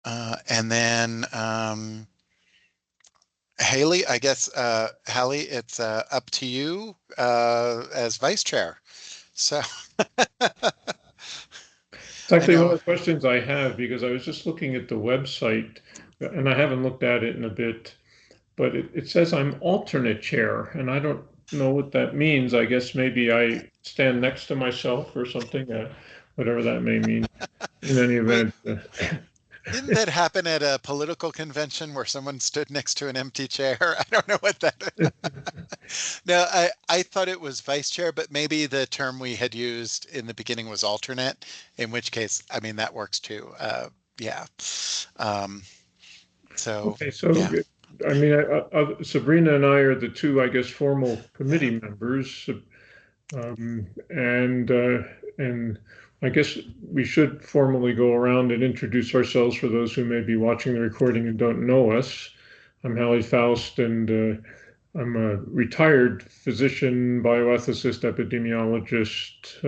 And then Haley, I guess, Hallie, it's up to you as vice chair. So, It's I actually one of know. the questions I have because I was just looking at the website and I haven't looked at it in a bit, but it says I'm alternate chair and I don't know what that means. I guess maybe I stand next to myself or something, whatever that may mean. In any Wait, event, didn't that happen at a political convention where someone stood next to an empty chair? I don't know what that. No, I thought it was vice chair, but maybe the term we had used in the beginning was alternate, in which case, I mean, that works too. Yeah. Um, so, okay, so yeah. I mean, Sabrina and I are the two, I guess, formal Yeah. committee members. Um, and and I guess we should formally go around and introduce ourselves for those who may be watching the recording and don't know us. I'm Hallie Faust, and I'm a retired physician, bioethicist, epidemiologist,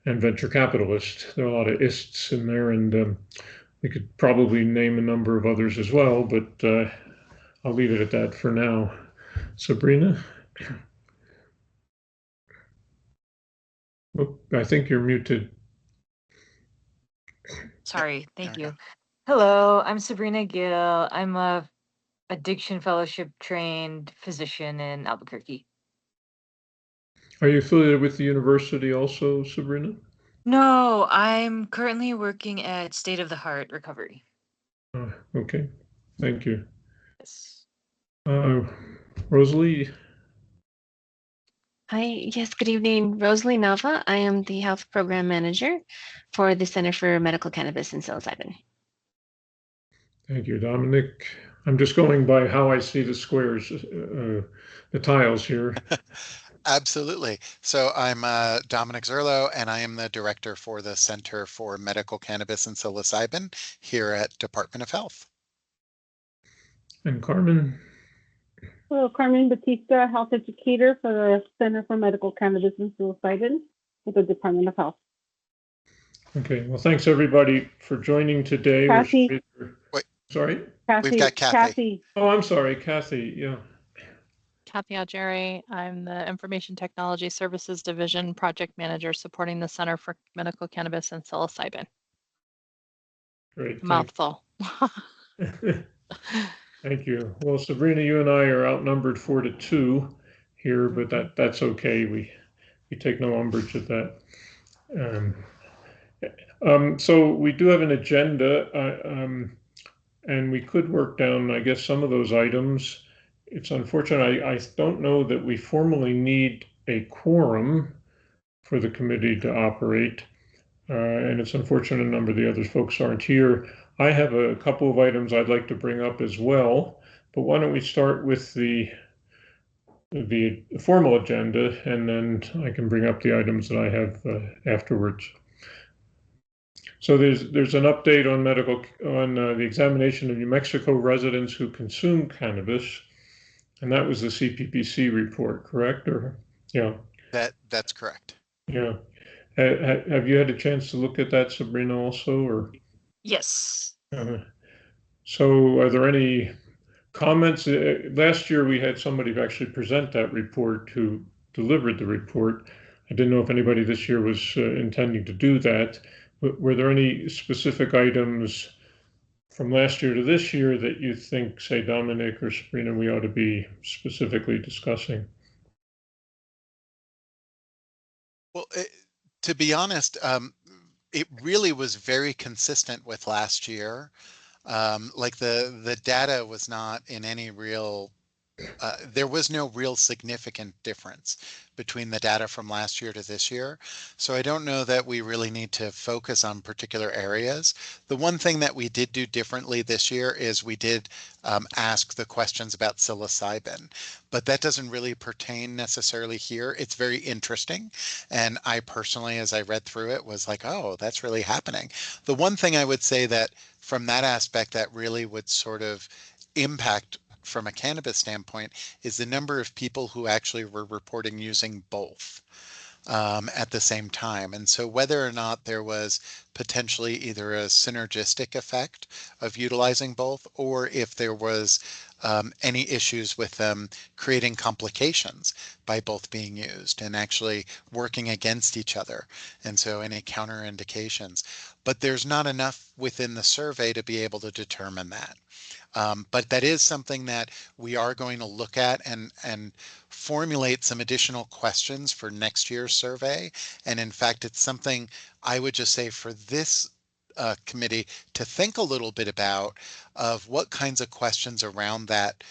and venture capitalist. There are a lot of ists in there, and we could probably name a number of others as well, but I'll leave it at that for now. Sabrina, oh, I think you're muted. Yep. Sorry, There thank we go. you. Hello, I'm Sabrina Gill. I'm a addiction fellowship trained physician in Albuquerque. Are you affiliated with the university also, Sabrina? No, I'm currently working at State of the Heart Recovery. Okay, thank you. Yes. Uh, Rosalie, Hi, yes, good evening. Rosalie Nava. I am the Health Program Manager for the Center for Medical Cannabis and Psilocybin. thank you. Dominic, I'm just going by how I see the squares, the tiles here. Absolutely. So I'm Dominic Zerlo, and I am the director for the Center for Medical Cannabis and Psilocybin here at Department of Health. And Carmen, Hello, Carmen Batista, health educator for the Center for Medical Cannabis and Psilocybin with the Department of Health. okay, well, thanks everybody for joining today. Kathy, Wait, Sorry? we've got Kathy. Kathy. Oh, I'm sorry, Kathy. Yeah. Kathy Algeri. I'm the Information Technology Services Division Project Manager supporting the Center for Medical Cannabis and Psilocybin. Great. Mouthful. Thank you. Well, Sabrina, you and I are outnumbered 4-2 here, but that's okay. We take no umbrage at that. So we do have an agenda, and we could work down, I guess, some of those items. It's unfortunate. I don't know that we formally need a quorum for the committee to operate, and it's unfortunate a number of the other folks aren't here. I have a couple of items I'd like to bring up as well, but why don't we start with the formal agenda, and then I can bring up the items that I have afterwards. So there's an update on the examination of New Mexico residents who consume cannabis, and that was the CPPC report, correct? Or yeah, That's correct. yeah. Have you had a chance to look at that, Sabrina, also, or? Yes. So are there any comments? Last year we had somebody actually present that report who delivered the report. I didn't know if anybody this year was intending to do that. Were there any specific items from last year to this year that you think, say, Dominic or Sabrina, we ought to be specifically discussing? Well, to be honest, it really was very consistent with last year. Like the data was not in any real there was no real significant difference between the data from last year to this year. So I don't know that we really need to focus on particular areas. The one thing that we did do differently this year is we did ask the questions about psilocybin, but that doesn't really pertain necessarily here. It's very interesting. And I personally, as I read through it, was like, oh, that's really happening. The one thing I would say that from that aspect that really would sort of impact from a cannabis standpoint is the number of people who actually were reporting using both. at the same time. And so whether or not there was potentially either a synergistic effect of utilizing both, or if there was any issues with them creating complications by both being used and actually working against each other. And so any counterindications. But there's not enough within the survey to be able to determine that. But that is something that we are going to look at and formulate some additional questions for next year's survey. And in fact, it's something I would just say for this committee to think a little bit about of what kinds of questions around that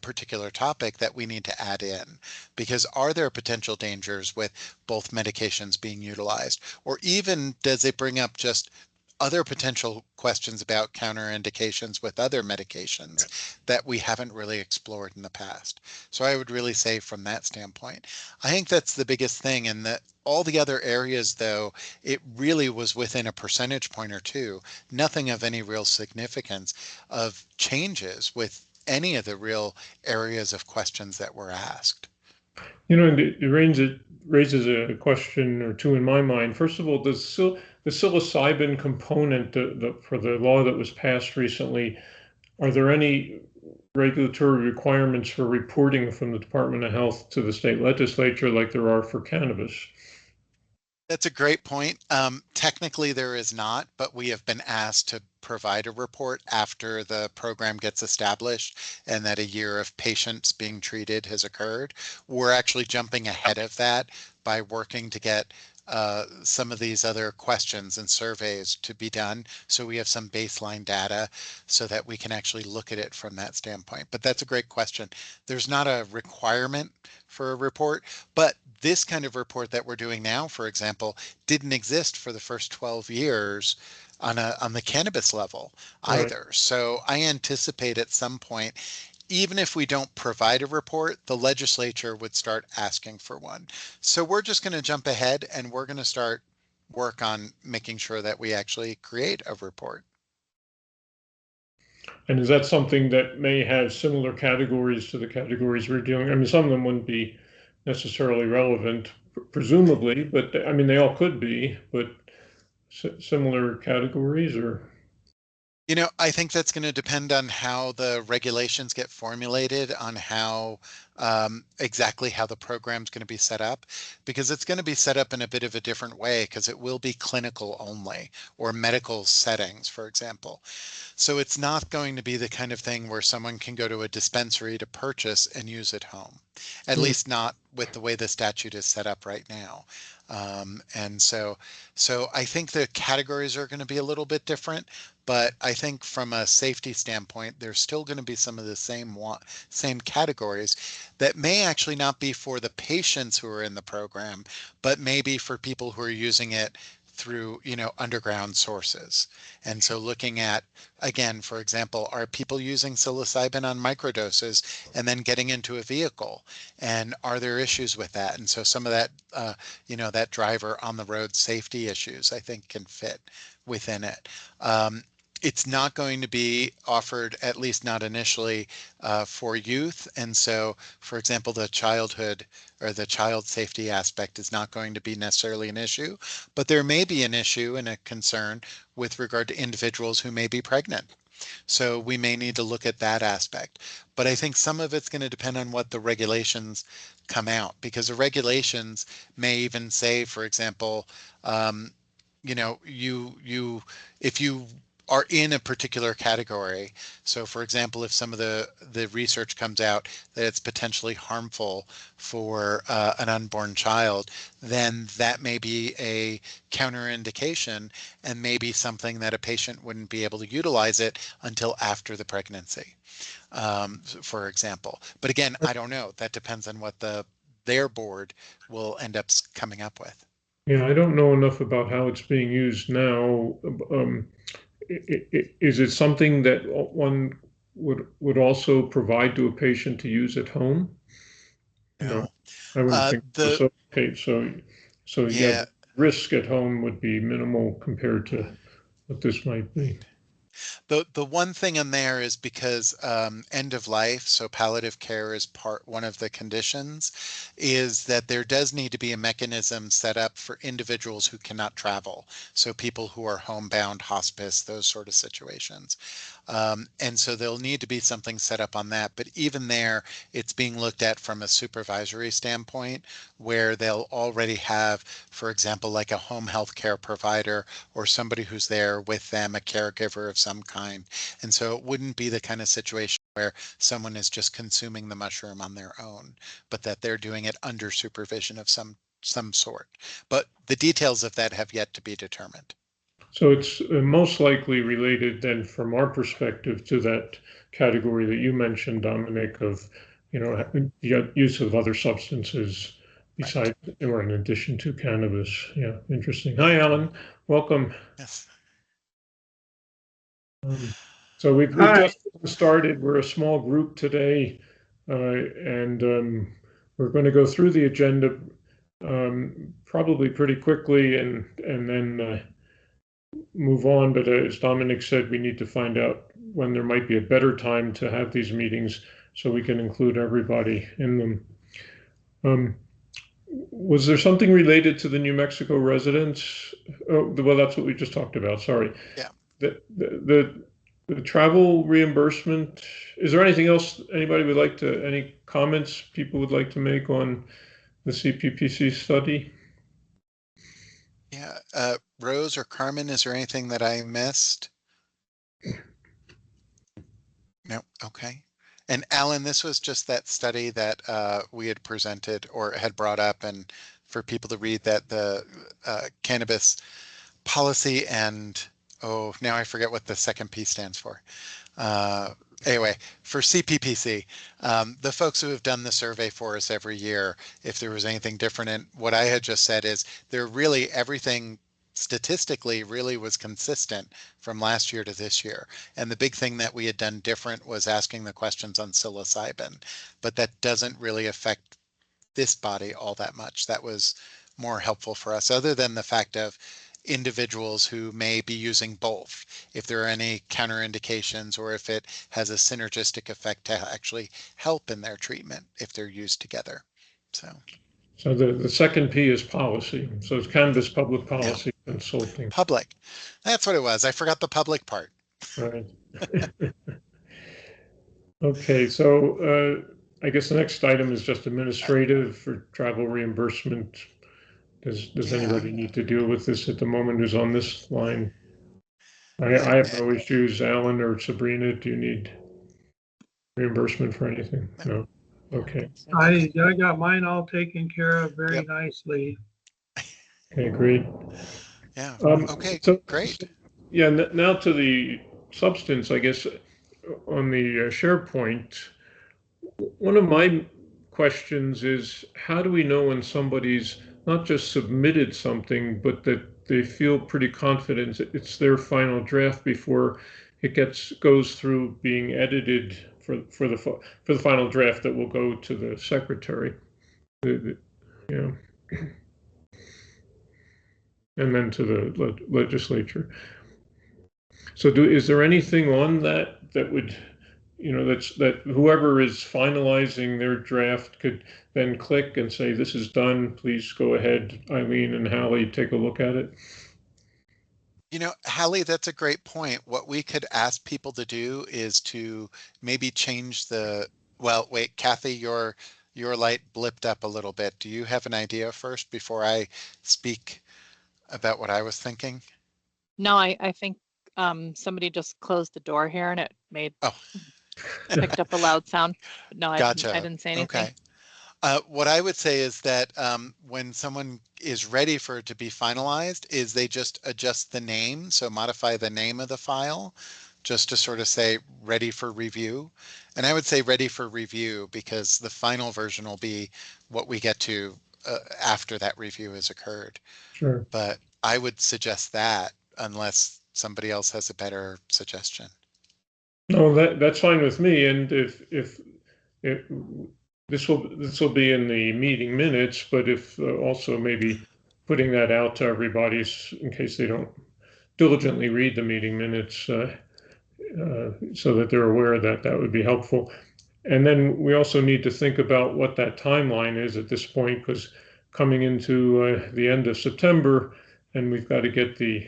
particular topic that we need to add in. Because are there potential dangers with both medications being utilized? Or even does it bring up just other potential questions about counterindications with other medications that we haven't really explored in the past? So I would really say from that standpoint, I think that's the biggest thing. And that all the other areas, though, it really was within a percentage point or two, nothing of any real significance of changes with any of the real areas of questions that were asked. And it raises a question or two in my mind. First of all, the psilocybin component for the law that was passed recently, are there any regulatory requirements for reporting from the Department of Health to the state legislature like there are for cannabis? That's a great point. Technically, there is not, but we have been asked to provide a report after the program gets established and that a year of patients being treated has occurred. We're actually jumping ahead of that by working to get some of these other questions and surveys to be done. So we have some baseline data so that we can actually look at it from that standpoint. But that's a great question. There's not a requirement for a report, but this kind of report that we're doing now, for example, didn't exist for the first 12 years on the cannabis level Right. either. So I anticipate at some point, even if we don't provide a report, the legislature would start asking for one. So we're just going to jump ahead and we're going to start work on making sure that we actually create a report. And is that something that may have similar categories to the categories we're dealing? I mean, some of them wouldn't be necessarily relevant, presumably, but I mean, they all could be, but similar categories or? I think that's going to depend on how the regulations get formulated, on how exactly how the program's going to be set up, because it's going to be set up in a bit of a different way, because it will be clinical only or medical settings, for example. So it's not going to be the kind of thing where someone can go to a dispensary to purchase and use at home, at Hmm. least not with the way the statute is set up right now. And so I think the categories are going to be a little bit different, but I think from a safety standpoint, there's still going to be some of the same categories that may actually not be for the patients who are in the program, but maybe for people who are using it through, underground sources. And so looking at, again, for example, are people using psilocybin on microdoses and then getting into a vehicle? And are there issues with that? And so some of that, that driver on the road safety issues, I think can fit within it. It's not going to be offered, at least not initially, for youth. And so, for example, the childhood or the child safety aspect is not going to be necessarily an issue, but there may be an issue and a concern with regard to individuals who may be pregnant. So we may need to look at that aspect. But I think some of it's going to depend on what the regulations come out, because the regulations may even say, for example, um, if you are in a particular category. So for example, if some of the research comes out that it's potentially harmful for an unborn child, then that may be a counterindication and maybe something that a patient wouldn't be able to utilize it until after the pregnancy, for example. But again, I don't know. That depends on what their board will end up coming up with. Yeah, I don't know enough about how it's being used now. Is it something that one would also provide to a patient to use at home? No, No. I wouldn't think so. The Okay, so yeah, Yeah, the risk at home would be minimal compared to what this might be. The one thing in there is because end of life, so palliative care is one of the conditions, is that there does need to be a mechanism set up for individuals who cannot travel. So people who are homebound, hospice, those sort of situations. And so there'll need to be something set up on that. But even there, it's being looked at from a supervisory standpoint, where they'll already have, for example, like a home health care provider or somebody who's there with them, a caregiver of some kind. And so it wouldn't be the kind of situation where someone is just consuming the mushroom on their own, but that they're doing it under supervision of some sort. But the details of that have yet to be determined. So it's most likely related then from our perspective to that category that you mentioned, Dominic, of, the use of other substances Right. besides or in addition to cannabis. Yeah, interesting. Hi, Alan. Welcome. Yes. So we've Hi. just started. We're a small group today, and we're going to go through the agenda probably pretty quickly, and then move on. But as Dominic said, we need to find out when there might be a better time to have these meetings so we can include everybody in them. Was there something related to the New Mexico residents? Oh, well, that's what we just talked about. Sorry. Yeah. The travel reimbursement. Is there anything else anybody would like to, any comments people would like to make on the CPPC study? Yeah. Rose or Carmen, is there anything that I missed? No. Okay. And Alan, this was just that study that we had presented or had brought up, and for people to read that the cannabis policy and, oh, now I forget what the second P stands for. Anyway, for CPPC, the folks who have done the survey for us every year, if there was anything different, and what I had just said is they're really everything statistically really was consistent from last year to this year. And the big thing that we had done different was asking the questions on psilocybin, but that doesn't really affect this body all that much. That was more helpful for us, other than the fact of individuals who may be using both, if there are any counterindications or if it has a synergistic effect to actually help in their treatment if they're used together. So the second P is policy. So it's cannabis public Yeah, policy consulting. public. That's what it was. I forgot the public part. Right. Okay, so I guess the next item is just administrative for travel reimbursement. Does Yeah. anybody need to deal with this at the moment who's on this line? I Yeah. have no issues. Alan or Sabrina, do you need reimbursement for anything? No. Okay. I got mine all taken care of very Yep. nicely. Okay, great. Yeah. Okay, So great. yeah, now to the substance, I guess, on the SharePoint. One of my questions is, how do we know when somebody's not just submitted something, but that they feel pretty confident that it's their final draft before it goes through being edited for the final draft that will go to the secretary? Yeah. And then to the legislature. So is there anything on that would, that whoever is finalizing their draft could then click and say, this is done, please go ahead, Eileen and Hallie, take a look at it? Hallie, that's a great point. What we could ask people to do is to maybe change well, wait, Kathy, your light blipped up a little bit. Do you have an idea first before I speak about what I was thinking? No, I think somebody just closed the door here and it Oh, picked up a loud sound. But no, I gotcha. didn't say anything. Okay. What I would say is that when someone is ready for it to be finalized, is they just adjust the name, so modify the name of the file, just to sort of say ready for review. And I would say ready for review because the final version will be what we get to after that review has occurred. Sure. But I would suggest that unless somebody else has a better suggestion. No, that's fine with me. And if this will be in the meeting minutes, but if also maybe putting that out to everybody in case they don't diligently read the meeting minutes. so that they're aware that that would be helpful. And then we also need to think about what that timeline is at this point, because coming into the end of September, and we've got to get the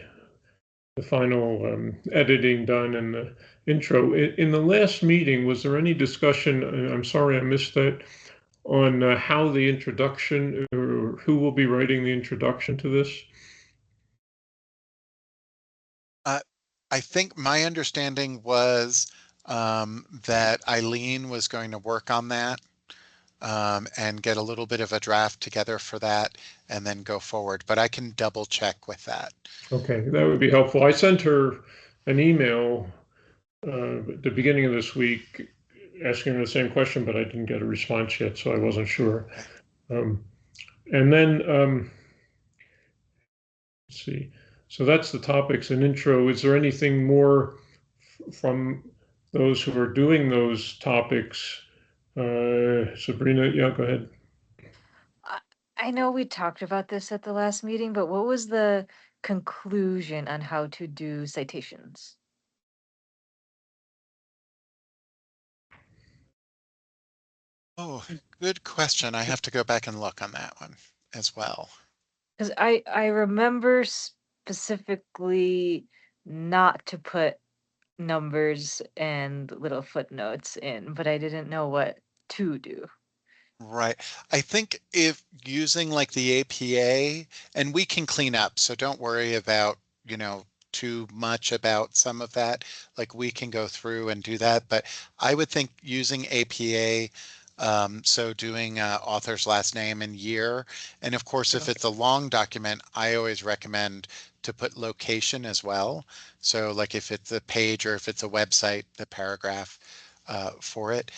final editing done and the intro. In the last meeting, was there any discussion? I'm sorry I missed that, on how the introduction, or who will be writing the introduction to this? Uh, I think my understanding was that Eileen was going to work on that and get a little bit of a draft together for that and then go forward. But I can double check with that. Okay, that would be helpful. I sent her an email at the beginning of this week asking her the same question, but I didn't get a response yet, so I wasn't sure. Okay. And then, let's see. So that's the topics and intro. Is there anything more from those who are doing those topics? Sabrina, yeah, go ahead. I know we talked about this at the last meeting, but what was the conclusion on how to do citations? Oh, good question. I have to go back and look on that one as well. Because I remember specifically not to put numbers and little footnotes in, but I didn't know what to do. Right. I think if using like the APA, and we can clean up, so don't worry about, too much about some of that. Like we can go through and do that, but I would think using APA, so doing author's last name and year. And of course, if it's a long document, I always recommend to put location as well. So like if it's a page or if it's a website, the paragraph for it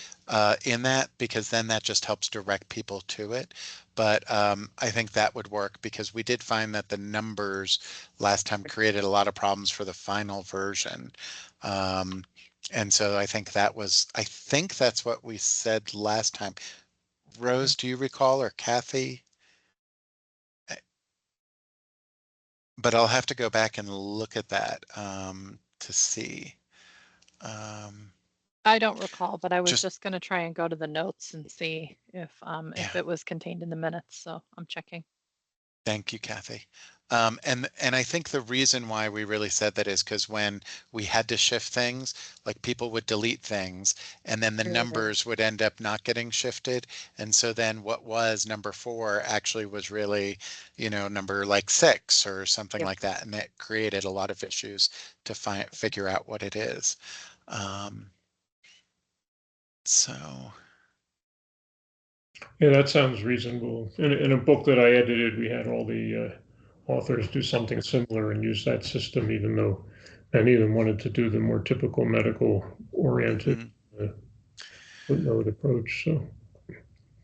in that, because then that just helps direct people to it. But I think that would work because we did find that the numbers last time created a lot of problems for the final version. Um, and so I think that's what we said last time. Rose, do you recall, or Kathy? Eh, But I'll have to go back and look at that to see. Um, I don't recall, but I was just, just gonna try and go to the notes and see if yeah. it was contained in the minutes, so I'm checking. Thank you, Kathy. And I think the reason why we really said that is because when we had to shift things, like people would delete things, and then the numbers would end up not getting shifted. And so then what was number 4 actually was really, number like 6 or something Yep. like that. And it created a lot of issues to figure out what it is. Um, so, Yeah, that sounds reasonable. In a book that I edited, we had all the authors do something similar and use that system, even though many of them wanted to do the more typical medical oriented mhm. uh, footnote approach. So,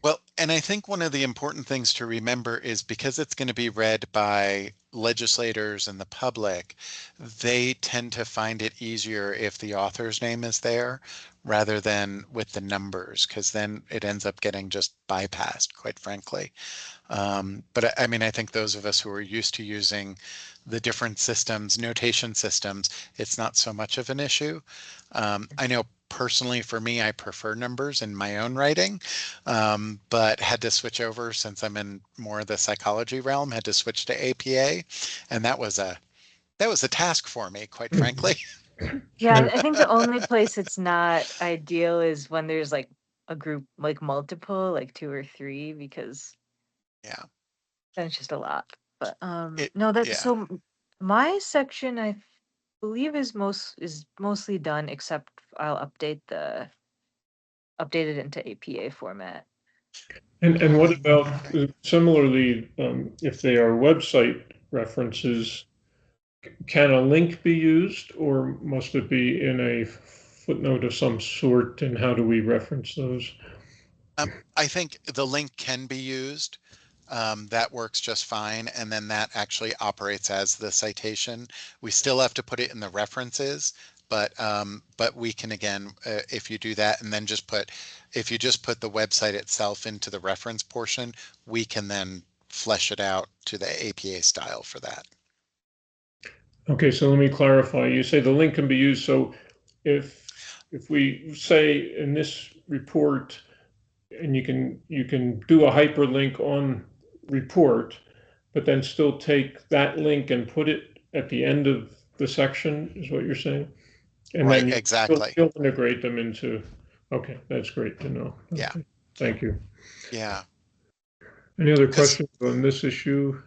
Well, and I think one of the important things to remember is because it's going to be read by legislators and the public, they tend to find it easier if the author's name is there rather than with the numbers, because then it ends up getting just bypassed, quite frankly. But I mean, I think those of us who are used to using the different systems, notation systems, it's not so much of an issue. I know personally for me, I prefer numbers in my own writing, but had to switch over since I'm in more of the psychology realm, had to switch to APA. And that was a task for me, quite frankly. Yeah, I think the only place it's not ideal is when there's like a group, like multiple, like 2 or 3, because Yeah. then it's just a lot. But It, no, that's yeah. so my section believe is mostly done, except I'll update it into APA format. and what about Okay. similarly, if they are website references, can a link be used, or must it be in a footnote of some sort? And how do we reference those? I think the link can be used. That works just fine. And then that actually operates as the citation. We still have to put it in the references, but we can again, if you do that and then if you just put the website itself into the reference portion, we can then flesh it out to the APA style for that. Okay, so let me clarify. You say the link can be used, so if we say in this report, and you can do a hyperlink on report, but then still take that link and put it at the end of the section, is what you're saying? And Right, then exactly. you'll integrate them into, okay, that's great to know. Yeah, Okay, thank you. yeah. Any other Because questions on this issue?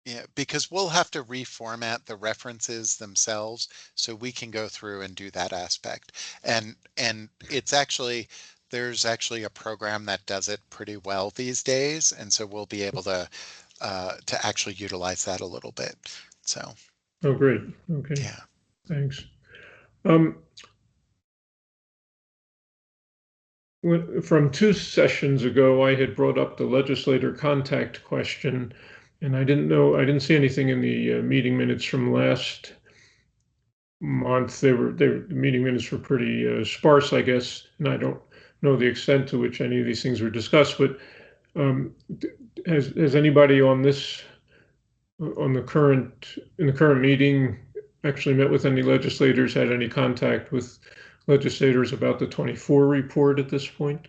Yeah, because we'll have to reformat the references themselves so we can go through and do that aspect. And there's actually a program that does it pretty well these days, and so we'll be able to actually utilize that a little bit. So Oh, great. Okay, yeah. thanks. Um, from 2 sessions ago, I had brought up the legislator contact question, and I didn't see anything in the meeting minutes from last month. The meeting minutes were pretty sparse, I guess, and I don't know the extent to which any of these things were discussed. But um, has anybody on this on the current in the current meeting actually met with any legislators? Had any contact with legislators about the 24 report at this point?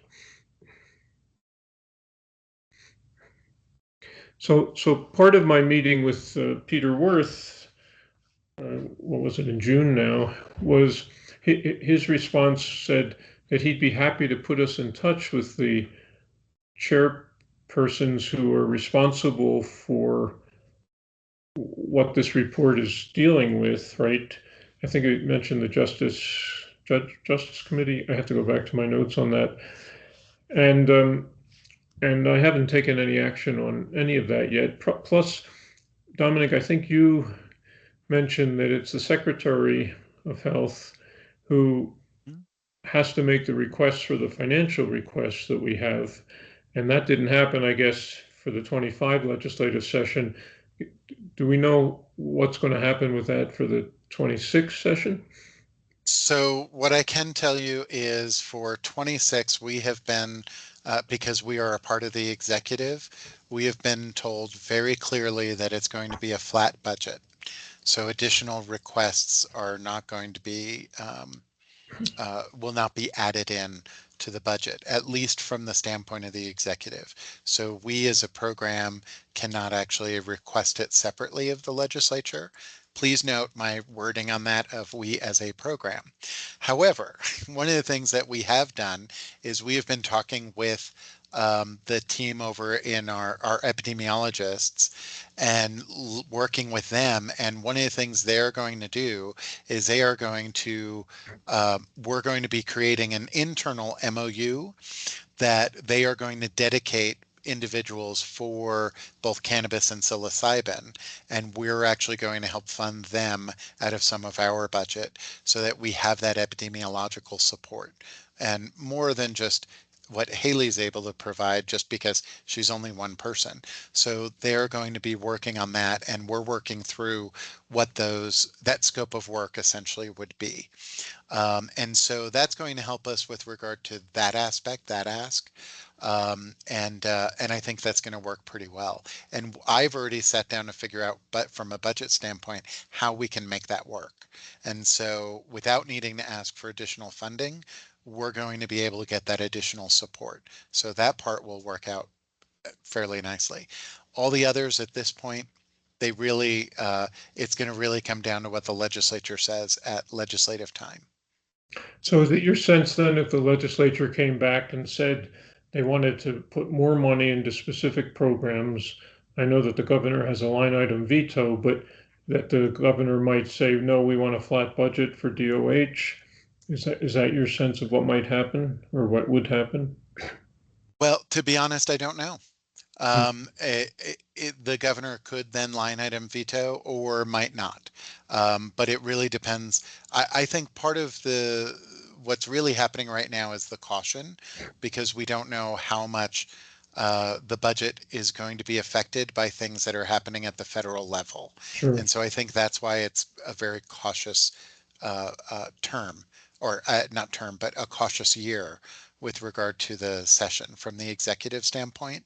So part of my meeting with Peter Worth, what was it, in June now, was his response said that he'd be happy to put us in touch with the chairpersons who are responsible for what this report is dealing with, right? I think it mentioned the Justice Committee. I have to go back to my notes on that. And I haven't taken any action on any of that yet. Plus, Dominic, I think you mentioned that it's the Secretary of Health who Mm. has to make the requests for the financial requests that we have. And that didn't happen, I guess, for the 25 legislative session. Do we know what's going to happen with that for the 26 session? So what I can tell you is for 26, we have been, because we are a part of the executive, we have been told very clearly that it's going to be a flat budget. So additional requests are not going to be, will not be added in to the budget, at least from the standpoint of the executive. So we as a program cannot actually request it separately of the legislature. Please note my wording on that of we as a program. However, one of the things that we have done is we have been talking with the team over in our epidemiologists and working with them. And one of the things they're going to do is they are going to we're going to be creating an internal MOU that they are going to dedicate individuals for both cannabis and psilocybin. And we're actually going to help fund them out of some of our budget so that we have that epidemiological support. And more than just what Haley's able to provide just because she's only one person. So they're going to be working on that and we're working through what that scope of work essentially would be. And so that's going to help us with regard to that aspect, that ask. And I think that's going to work pretty well. And I've already sat down to figure out, but from a budget standpoint, how we can make that work. And so without needing to ask for additional funding, we're going to be able to get that additional support. So that part will work out fairly nicely. All the others at this point, they really, it's going to really come down to what the legislature says at legislative time. So is it your sense then if the legislature came back and said they wanted to put more money into specific programs? I know that the governor has a line item veto, but that the governor might say, no, we want a flat budget for DOH. Is that your sense of what might happen or what would happen? Well, to be honest, I don't know. Hmm. The governor could then line item veto or might not. But it really depends. I think part of what's really happening right now is the caution because we don't know how much the budget is going to be affected by things that are happening at the federal level. Sure. And so I think that's why it's a very cautious term, or not term, but a cautious year with regard to the session from the executive standpoint.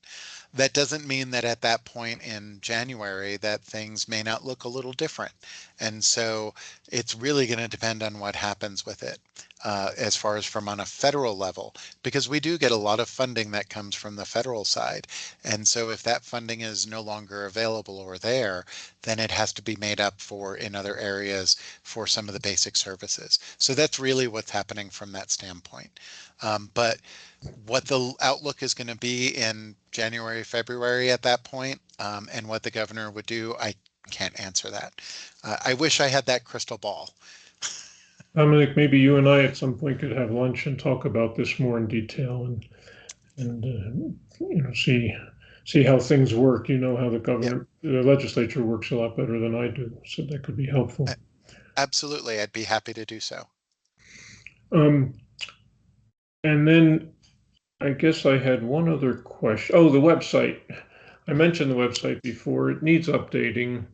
that doesn't mean that at that point in January that things may not look a little different. And so it's really going to depend on what happens with it as far as from on a federal level, because we do get a lot of funding that comes from the federal side. And so if that funding is no longer available or there, then it has to be made up for in other areas for some of the basic services. So that's really what's happening from that standpoint. But what the outlook is going to be in January, February at that point, and what the governor would do, I can't answer that. I wish I had that crystal ball. Dominic, maybe you and I at some point could have lunch and talk about this more in detail and see how things work. You know how Yep, the legislature works a lot better than I do, so that could be helpful. absolutely. I'd be happy to do so. Um, and then I guess I had one other question. Oh, the website. I mentioned the website before. It needs updating.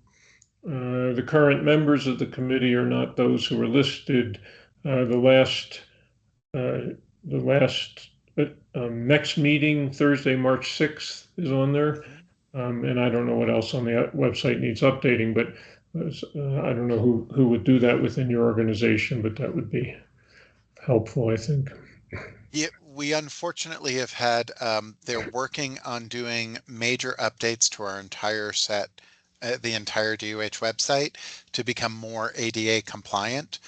The current members of the committee are not those who were listed. The last the last next meeting, Thursday, March 6th, is on there. Mhm. And I don't know what else on the website needs updating, but I don't know who would do that within your organization, but that would be helpful, I think. Yeah, we unfortunately have had, they're working on doing major updates to our entire set, the entire DOH website to become more ADA compliant,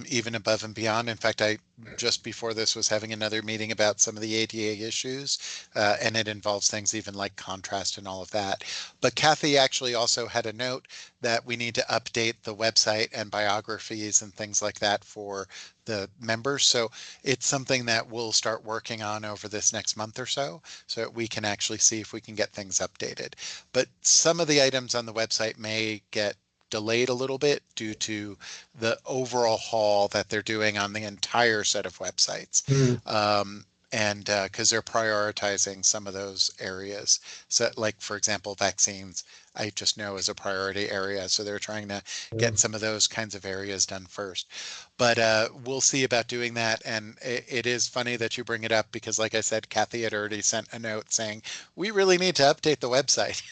even above and beyond. In fact, I just before this was having another meeting about some of the ADA issues, and it involves things even like contrast and all of that. But Kathy actually also had a note that we need to update the website and biographies and things like that for the members. So it's something that we'll start working on over this next month or so that we can actually see if we can get things updated. But some of the items on the website may get delayed a little bit due to the overall haul that they're doing on the entire set of websites. Mm, And because they're prioritizing some of those areas. So, like, for example, vaccines, I just know is a priority area. So they're trying to yeah. get some of those kinds of areas done first. But we'll see about doing that. And it is funny that you bring it up because, like I said, Kathy had already sent a note saying, we really need to update the website.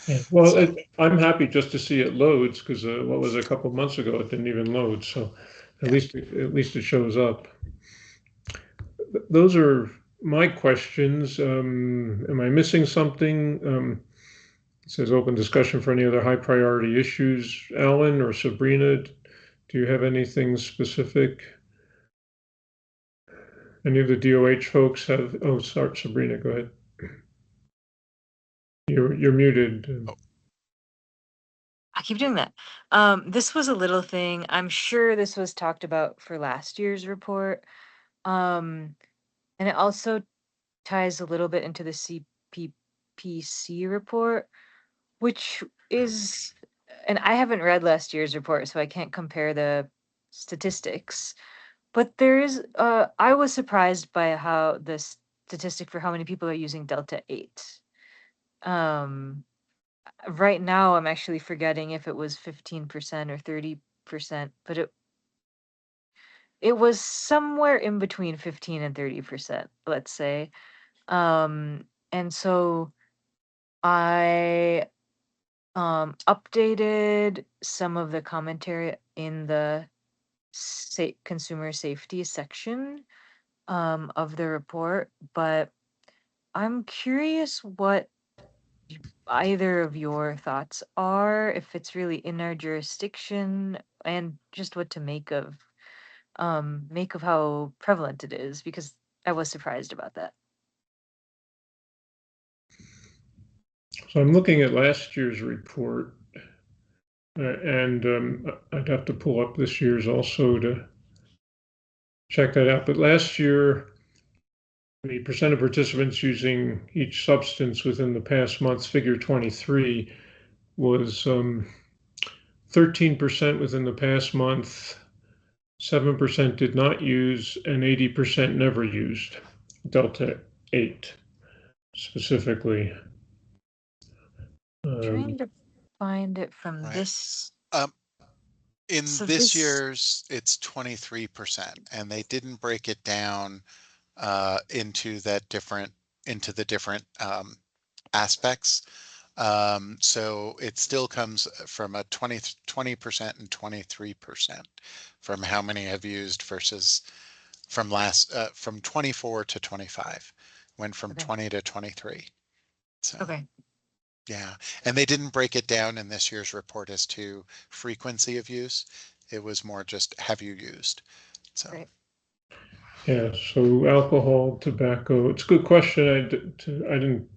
Yeah. Well, So, I'm happy just to see it loads because what was it, a couple of months ago it didn't even load. So yeah. at least it shows up. Those are my questions. Am I missing something? It says open discussion for any other high priority issues. Alan or Sabrina, do you have anything specific? Any of the DOH folks have? Oh, sorry, Sabrina, go ahead. You're muted. Oh, I keep doing that. This was a little thing. I'm sure this was talked about for last year's report. And it also ties a little bit into the CPPC report, which is, and I haven't read last year's report, so I can't compare the statistics. But there is, I was surprised by how the statistic for how many people are using Delta 8. Um, right now, I'm actually forgetting if it was 15% or 30%, but it was somewhere in between 15 and 30%, let's say. And so I updated some of the commentary in the consumer safety section of the report, but I'm curious what either of your thoughts are, if it's really in our jurisdiction, and just what to make of how prevalent it is, because I was surprised about that. So I'm looking at last year's report, and I'd have to pull up this year's also to check that out. But last year, the percent of participants using each substance within the past month, figure 23, was 13% within the past month, 7% did not use, and 80% never used Delta 8 specifically. Trying to find it from right. this. Um, in So this this, year's, it's 23%, and they didn't break it down into that different into the different aspects. So it still comes from a 20% and 23% from how many have used versus from from 24 to 25, went from Okay. 20 to 23. So, Okay. yeah. And they didn't break it down in this year's report as to frequency of use. It was more just have you used? So, Great. Yeah, so alcohol, tobacco, it's a good question. I didn't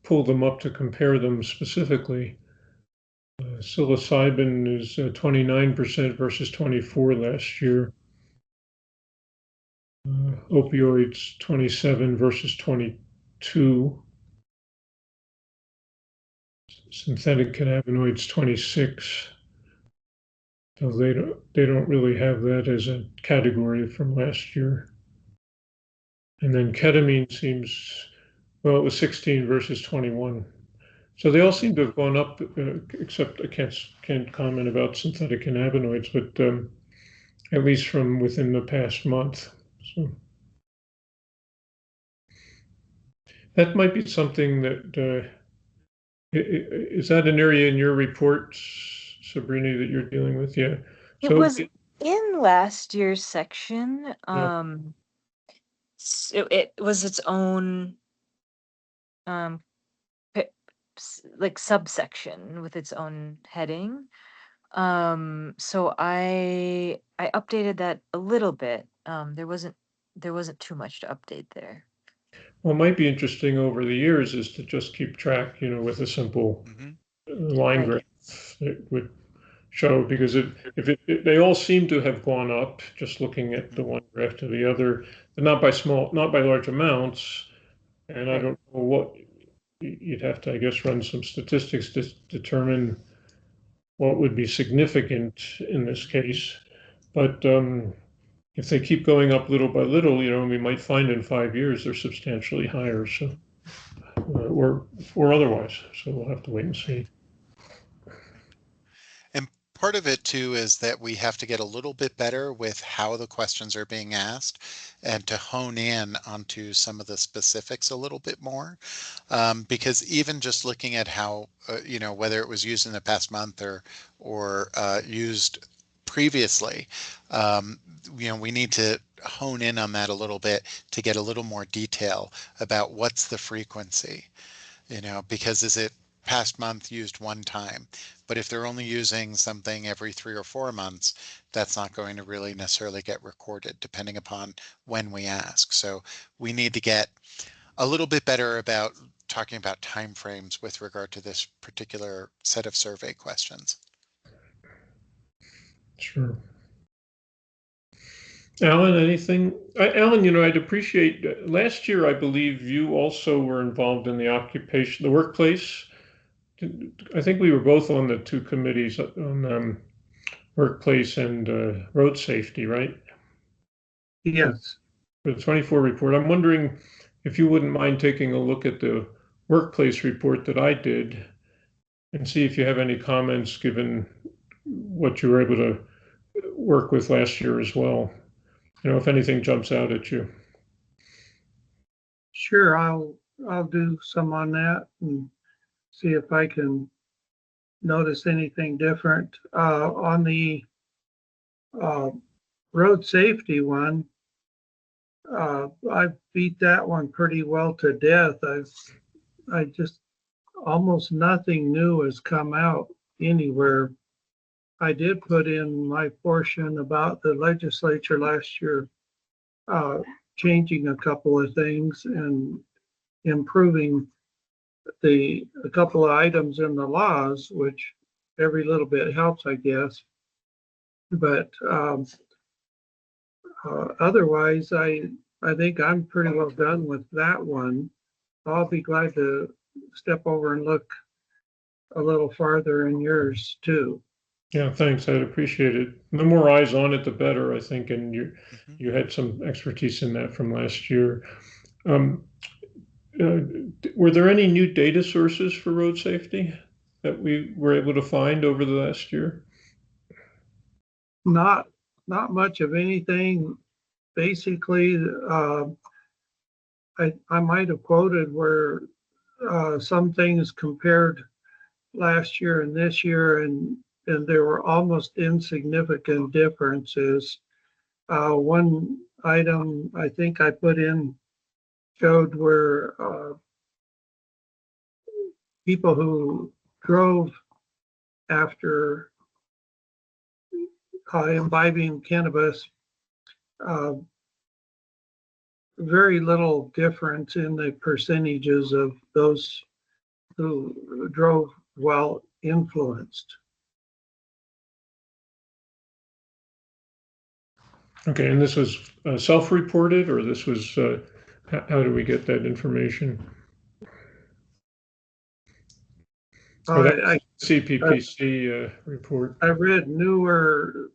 pull them up to compare them specifically. Psilocybin is 29% versus 24 last year. Opioids 27 versus 22. Synthetic cannabinoids 26. So they don't really have that as a category from last year. And then ketamine seems, well, it was 16 versus 21. So they all seem to have gone up, except I can't comment about synthetic cannabinoids, but at least from within the past month. So that might be something that is that an area in your report, Sabrina, that you're dealing with? Yeah. It So was in last year's section. It was its own um like subsection with its own heading. So I updated that a little bit. There wasn't too much to update there. what might be interesting over the years is to just keep track, with a simple mhm. line Right. graph that would show, because they all seem to have gone up, just looking at the one graph to the other, but not by large amounts. And I Right. don't know what, you'd have to, I guess, run some statistics to determine what would be significant in this case. But if they keep going up little by little, we might find in 5 years they're substantially higher. So, or otherwise. So we'll have to wait and see. And part of it too is that we have to get a little bit better with how the questions are being asked and to hone in onto some of the specifics a little bit more. Because even just looking at how, whether it was used in the past month or used previously, we need to hone in on that a little bit to get a little more detail about what's the frequency, because is it past month used one time? But if they're only using something every 3 or 4 months, that's not going to really necessarily get recorded depending upon when we ask. So we need to get a little bit better about talking about timeframes with regard to this particular set of survey questions. Sure. Alan, anything? Alan, I'd appreciate, last year, I believe you also were involved in the workplace. I think we were both on the two committees on workplace and road safety, right? Yes, For the 24 report. I'm wondering if you wouldn't mind taking a look at the workplace report that I did and see if you have any comments given what you were able to work with last year as well. If anything jumps out at you. sure. I'll do some on that and see if I can notice anything different. On the uh, road safety one, I beat that one pretty well to death. I just almost nothing new has come out anywhere. I did put in my portion about the legislature last year uh, changing a couple of things and improving a couple of items in the laws, which every little bit helps, I guess. But otherwise, I think I'm pretty well done with that one. I'll be glad to step over and look a little farther in yours too. Yeah, thanks. I'd appreciate it. The more eyes on it, the better, I think. And Mhm. you had some expertise in that from last year. Um, uh, were there any new data sources for road safety that we were able to find over the last year? Not not much of anything. Basically, I might have quoted where some things compared last year and this year, and there were almost insignificant differences. One item I think I put in showed where people who drove after imbibing cannabis, uh, very little difference in the percentages of those who drove while influenced. Okay, and this was self-reported, or this was, how do we get that information? Or that I, CPPC report? I read newer,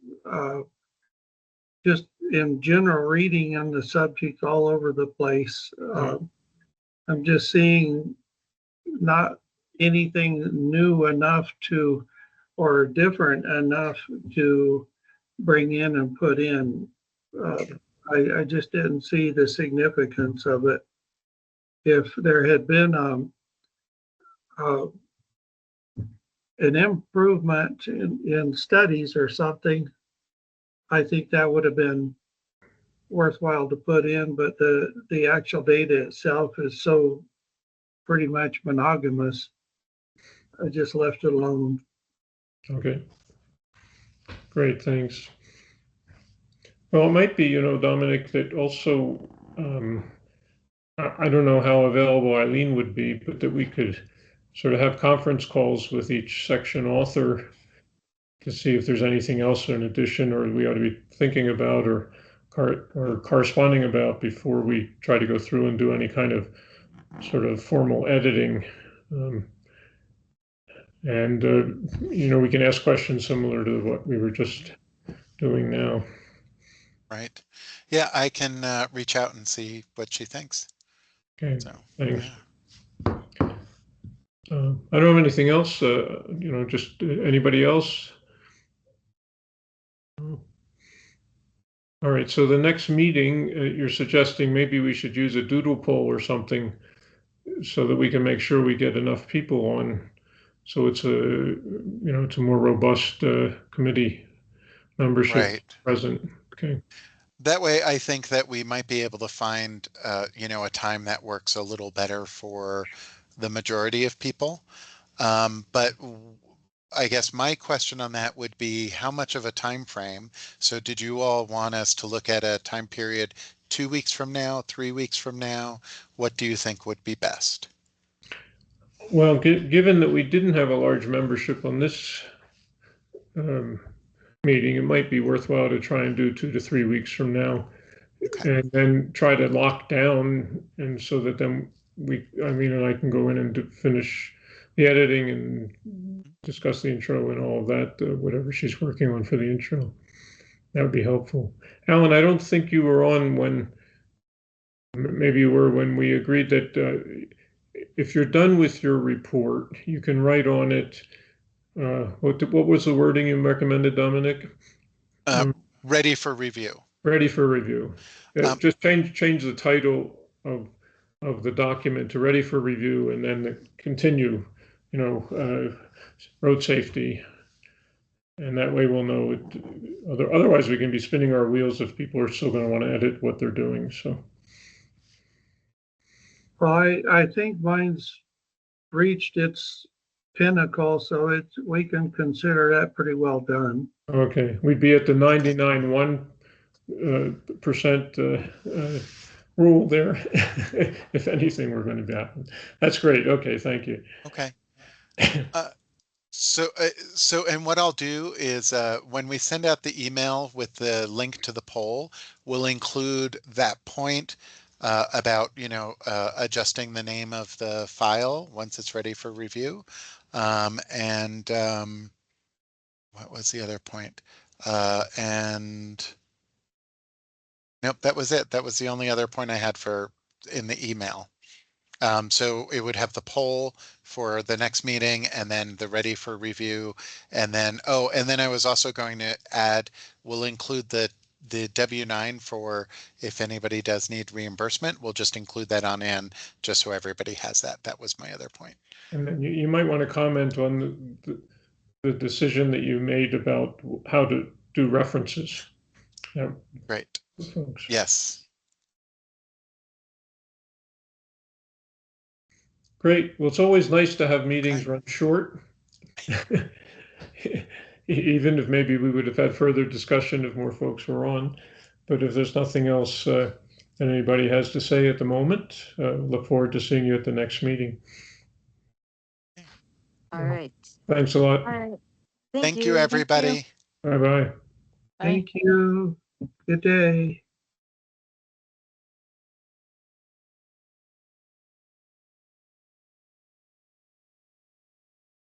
just in general reading on the subject all over the place. I'm just seeing not anything new enough to, or different enough to bring in and put in. I just didn't see the significance of it. If there had been uh, an improvement in studies or something, I think that would have been worthwhile to put in, but the actual data itself is so pretty much monogamous. I just left it alone. Okay, great, thanks. Well, it might be, Dominic, that also, I don't know how available Eileen would be, but that we could sort of have conference calls with each section author to see if there's anything else in addition, or we ought to be thinking about, or corresponding about before we try to go through and do any kind of sort of formal editing. And we can ask questions similar to what we were just doing now. Right. Yeah, I can reach out and see what she thinks. Okay, So, thanks. yeah. I don't have anything else. Just anybody else? All right, so the next meeting, you're suggesting maybe we should use a doodle poll or something so that we can make sure we get enough people on. So it's a more robust committee membership Right. present. Okay. That way, I think that we might be able to find, a time that works a little better for the majority of people. But I guess my question on that would be how much of a time frame? So did you all want us to look at a time period 2 weeks from now, 3 weeks from now? What do you think would be best? Well, given that we didn't have a large membership on this um, meeting, it might be worthwhile to try and do 2 to 3 weeks from now, Okay. and then try to lock down, and so that then Eileen and I can go in and finish the editing and discuss the intro and all of that, whatever she's working on for the intro. That would be helpful. Alan, I don't think you were on when, maybe you were when we agreed that if you're done with your report, you can write on it. What was the wording you recommended, Dominic? Uh, Ready for review. Ready for review. Um, Just change the title of the document to ready for review, and then continue, road safety. And that way we'll know it. Otherwise, we can be spinning our wheels if people are still going to want to edit what they're doing. So, Well, I think mine's reached its pinnacle, so we can consider that pretty well done. okay, we'd be at the 99.1% rule there. If anything, we're going to be happen. That's great. Okay, thank you. okay. And what I'll do is when we send out the email with the link to the poll, we'll include that point about, adjusting the name of the file once it's ready for review. And what was the other point? And nope, that was it. That was the only other point I had in the email. So it would have the poll for the next meeting and then the ready for review. And then I was also going to add, we'll include the the W-9 for if anybody does need reimbursement, we'll just include that on in just so everybody has that. That was my other point. And then you might want to comment on the decision that you made about how to do references. Yeah, Great. folks. Yes. Great. Well, it's always nice to have meetings Okay. run short. Even if maybe we would have had further discussion if more folks were on. But if there's nothing else that anybody has to say at the moment, look forward to seeing you at the next meeting. All right. Thanks a lot. All right. Thank Thank you, you. everybody. Bye-bye. Bye. Thank you. Good day.